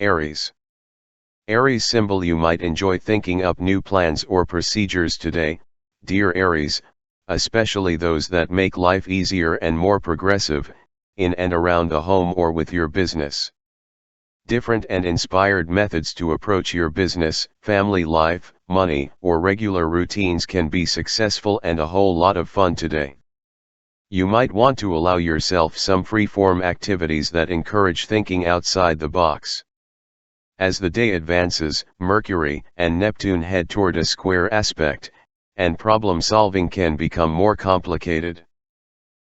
Aries. Aries symbol. You might enjoy thinking up new plans or procedures today, dear Aries, especially those that make life easier and more progressive, in and around the home or with your business. Different and inspired methods to approach your business, family life, money, or regular routines can be successful and a whole lot of fun today. You might want to allow yourself some free-form activities that encourage thinking outside the box. As the day advances, Mercury and Neptune head toward a square aspect, and problem-solving can become more complicated.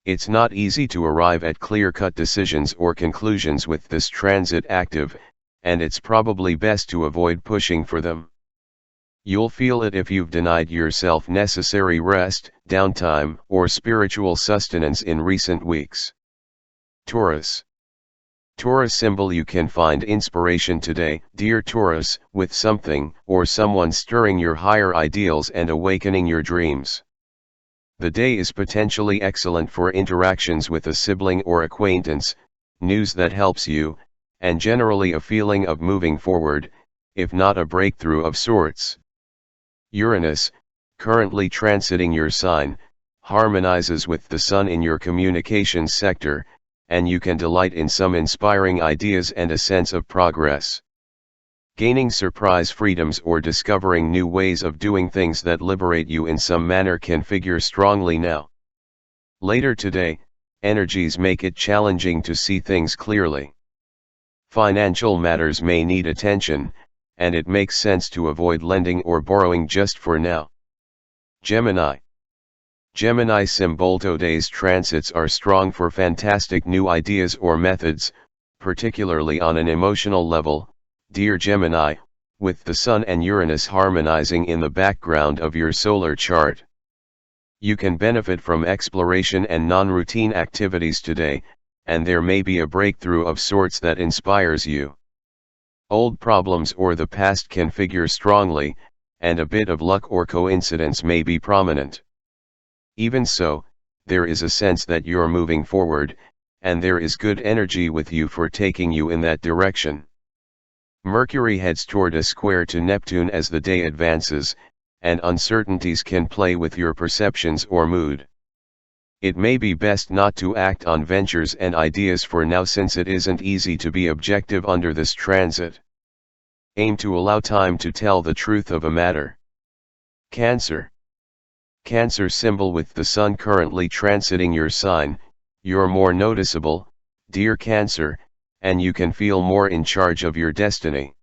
It's not easy to arrive at clear-cut decisions or conclusions with this transit active, and it's probably best to avoid pushing for them. You'll feel it if you've denied yourself necessary rest, downtime, or spiritual sustenance in recent weeks. Taurus. Taurus symbol. You can find inspiration today, dear Taurus, with something or someone stirring your higher ideals and awakening your dreams. The day is potentially excellent for interactions with a sibling or acquaintance, news that helps you, and generally a feeling of moving forward, if not a breakthrough of sorts. Uranus, currently transiting your sign, harmonizes with the Sun in your communications sector, and you can delight in some inspiring ideas and a sense of progress. Gaining surprise freedoms or discovering new ways of doing things that liberate you in some manner can figure strongly now. Later today, energies make it challenging to see things clearly. Financial matters may need attention, and it makes sense to avoid lending or borrowing just for now. Gemini. Gemini symbol. Today's transits are strong for fantastic new ideas or methods, particularly on an emotional level, dear Gemini, with the Sun and Uranus harmonizing in the background of your solar chart. You can benefit from exploration and non-routine activities today, and there may be a breakthrough of sorts that inspires you. Old problems or the past can figure strongly, and a bit of luck or coincidence may be prominent. Even so, there is a sense that you're moving forward, and there is good energy with you for taking you in that direction. Mercury heads toward a square to Neptune as the day advances, and uncertainties can play with your perceptions or mood. It may be best not to act on ventures and ideas for now, since it isn't easy to be objective under this transit. Aim to allow time to tell the truth of a matter. Cancer. Cancer symbol. With the Sun currently transiting your sign, you're more noticeable, dear Cancer, and you can feel more in charge of your destiny.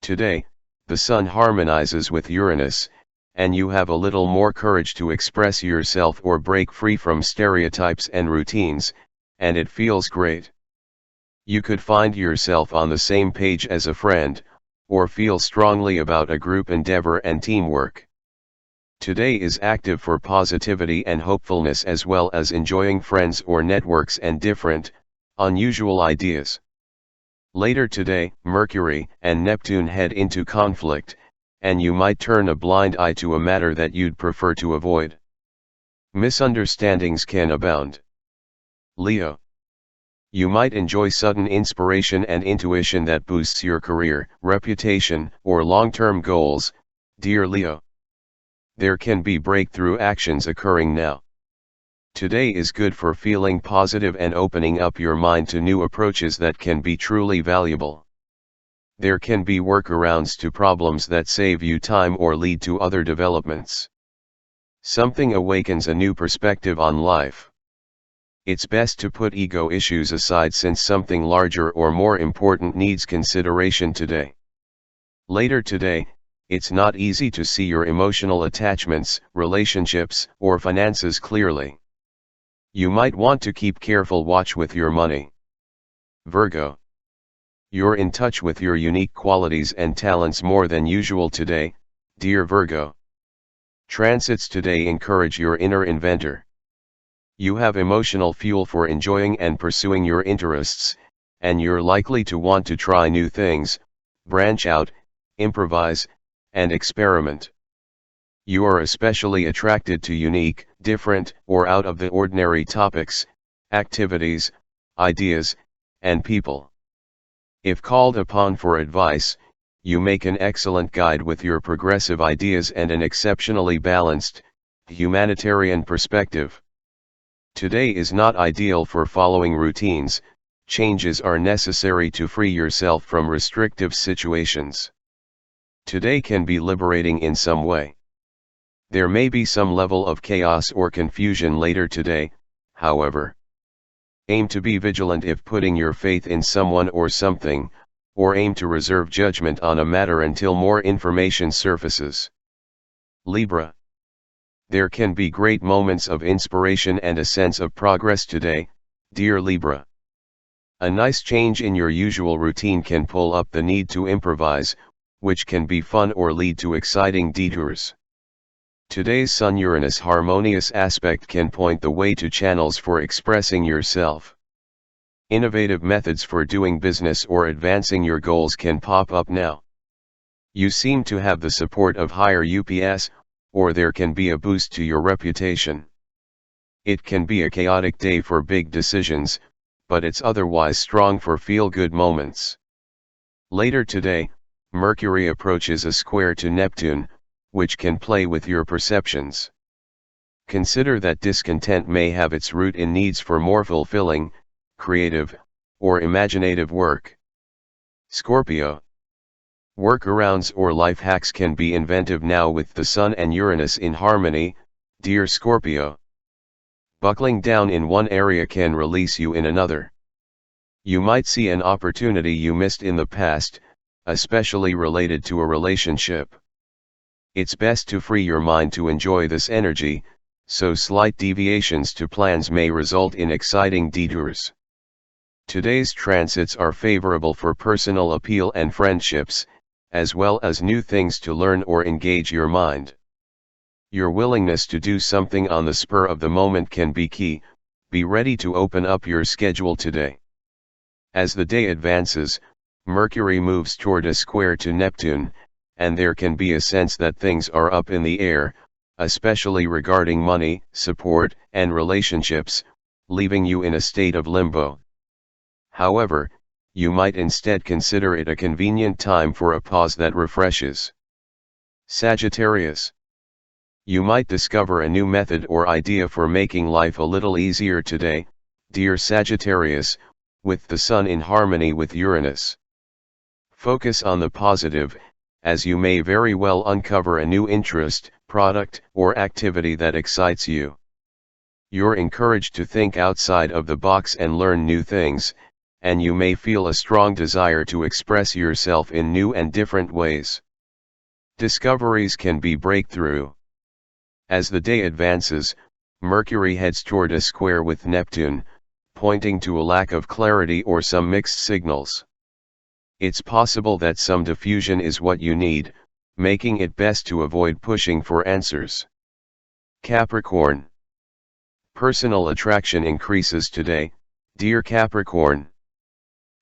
Today, the Sun harmonizes with Uranus, and you have a little more courage to express yourself or break free from stereotypes and routines, and it feels great. You could find yourself on the same page as a friend, or feel strongly about a group endeavor and teamwork. Today is active for positivity and hopefulness, as well as enjoying friends or networks and different, unusual ideas. Later today, Mercury and Neptune head into conflict, and you might turn a blind eye to a matter that you'd prefer to avoid. Misunderstandings can abound. Leo. You might enjoy sudden inspiration and intuition that boosts your career, reputation, or long-term goals, dear Leo. There can be breakthrough actions occurring now. Today is good for feeling positive and opening up your mind to new approaches that can be truly valuable. There can be workarounds to problems that save you time or lead to other developments. Something awakens a new perspective on life. It's best to put ego issues aside, since something larger or more important needs consideration today. Later today, it's not easy to see your emotional attachments, relationships, or finances clearly. You might want to keep careful watch with your money. Virgo. You're in touch with your unique qualities and talents more than usual today, dear Virgo. Transits today encourage your inner inventor. You have emotional fuel for enjoying and pursuing your interests, and you're likely to want to try new things, branch out, improvise, and experiment. You are especially attracted to unique, different, or out-of-the-ordinary topics, activities, ideas, and people. If called upon for advice, you make an excellent guide with your progressive ideas and an exceptionally balanced, humanitarian perspective. Today is not ideal for following routines. Changes are necessary to free yourself from restrictive situations. Today can be liberating in some way. There may be some level of chaos or confusion later today, however. Aim to be vigilant if putting your faith in someone or something, or aim to reserve judgment on a matter until more information surfaces. Libra. There can be great moments of inspiration and a sense of progress today, dear Libra. A nice change in your usual routine can pull up the need to improvise, which can be fun or lead to exciting detours. Today's Sun-Uranus harmonious aspect can point the way to channels for expressing yourself. Innovative methods for doing business or advancing your goals can pop up now. You seem to have the support of higher UPS, or there can be a boost to your reputation. It can be a chaotic day for big decisions, but it's otherwise strong for feel-good moments. Later today, Mercury approaches a square to Neptune, which can play with your perceptions. Consider that discontent may have its root in needs for more fulfilling, creative, or imaginative work. Scorpio. Workarounds or life hacks can be inventive now with the Sun and Uranus in harmony, dear Scorpio. Buckling down in one area can release you in another. You might see an opportunity you missed in the past, especially related to a relationship. It's best to free your mind to enjoy this energy, so slight deviations to plans may result in exciting detours. Today's transits are favorable for personal appeal and friendships, as well as new things to learn or engage your mind. Your willingness to do something on the spur of the moment can be key. Be ready to open up your schedule today. As the day advances, Mercury moves toward a square to Neptune, and there can be a sense that things are up in the air, especially regarding money, support, and relationships, leaving you in a state of limbo. However, you might instead consider it a convenient time for a pause that refreshes. Sagittarius. You might discover a new method or idea for making life a little easier today, dear Sagittarius, with the Sun in harmony with Uranus. Focus on the positive, as you may very well uncover a new interest, product, or activity that excites you. You're encouraged to think outside of the box and learn new things, and you may feel a strong desire to express yourself in new and different ways. Discoveries can be breakthrough. As the day advances, Mercury heads toward a square with Neptune, pointing to a lack of clarity or some mixed signals. It's possible that some diffusion is what you need, making it best to avoid pushing for answers. Capricorn. Personal attraction increases today, dear Capricorn.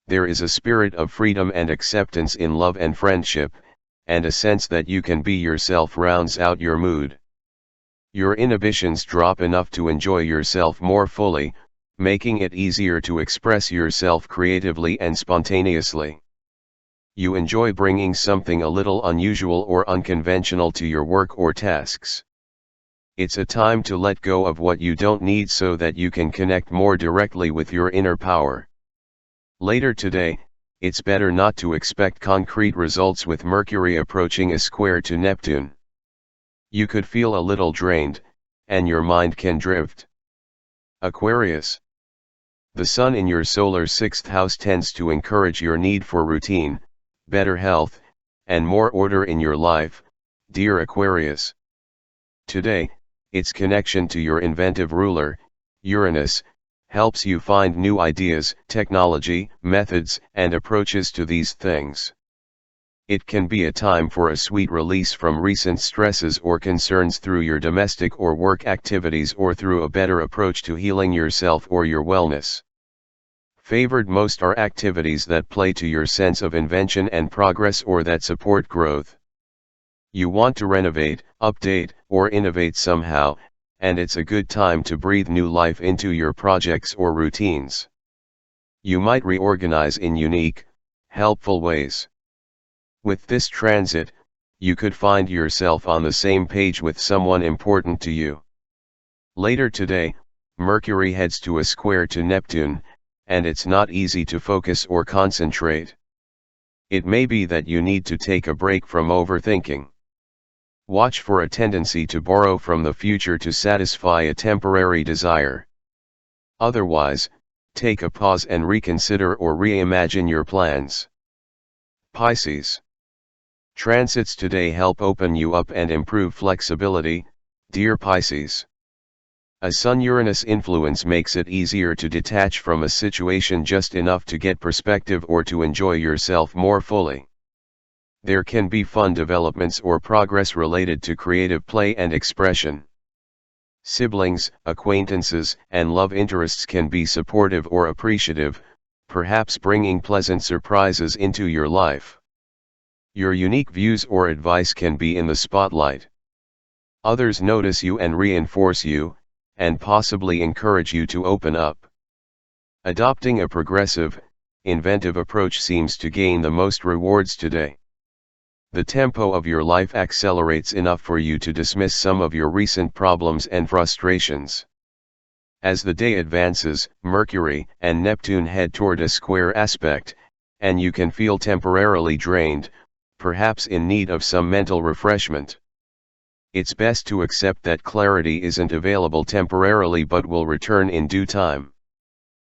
There is a spirit of freedom and acceptance in love and friendship, and a sense that you can be yourself rounds out your mood. Your inhibitions drop enough to enjoy yourself more fully, making it easier to express yourself creatively and spontaneously. You enjoy bringing something a little unusual or unconventional to your work or tasks. It's a time to let go of what you don't need so that you can connect more directly with your inner power. Later today, it's better not to expect concrete results with Mercury approaching a square to Neptune. You could feel a little drained, and your mind can drift. Aquarius. The Sun in your solar sixth house tends to encourage your need for routine, better health, and more order in your life, dear Aquarius. Today, its connection to your inventive ruler, Uranus, helps you find new ideas, technology, methods, and approaches to these things. It can be a time for a sweet release from recent stresses or concerns through your domestic or work activities or through a better approach to healing yourself or your wellness. Favored most are activities that play to your sense of invention and progress or that support growth. You want to renovate, update, or innovate somehow, and it's a good time to breathe new life into your projects or routines. You might reorganize in unique, Helpful ways. With this transit, you could find yourself on the same page with someone important to you. Later today, Mercury heads to a square to Neptune, and it's not easy to focus or concentrate. It may be that you need to take a break from overthinking. Watch for a tendency to borrow from the future to satisfy a temporary desire. Otherwise, take a pause and reconsider or reimagine your plans. Pisces. Transits today help open you up and improve flexibility, dear Pisces. A Sun-Uranus influence makes it easier to detach from a situation just enough to get perspective or to enjoy yourself more fully. There can be fun developments or progress related to creative play and expression. Siblings, acquaintances, and love interests can be supportive or appreciative, perhaps bringing pleasant surprises into your life. Your unique views or advice can be in the spotlight. Others notice you and reinforce you, and possibly encourage you to open up. Adopting a progressive, inventive approach seems to gain the most rewards today. The tempo of your life accelerates enough for you to dismiss some of your recent problems and frustrations. As the day advances, Mercury and Neptune head toward a square aspect, and you can feel temporarily drained, perhaps in need of some mental refreshment. It's best to accept that clarity isn't available temporarily but will return in due time.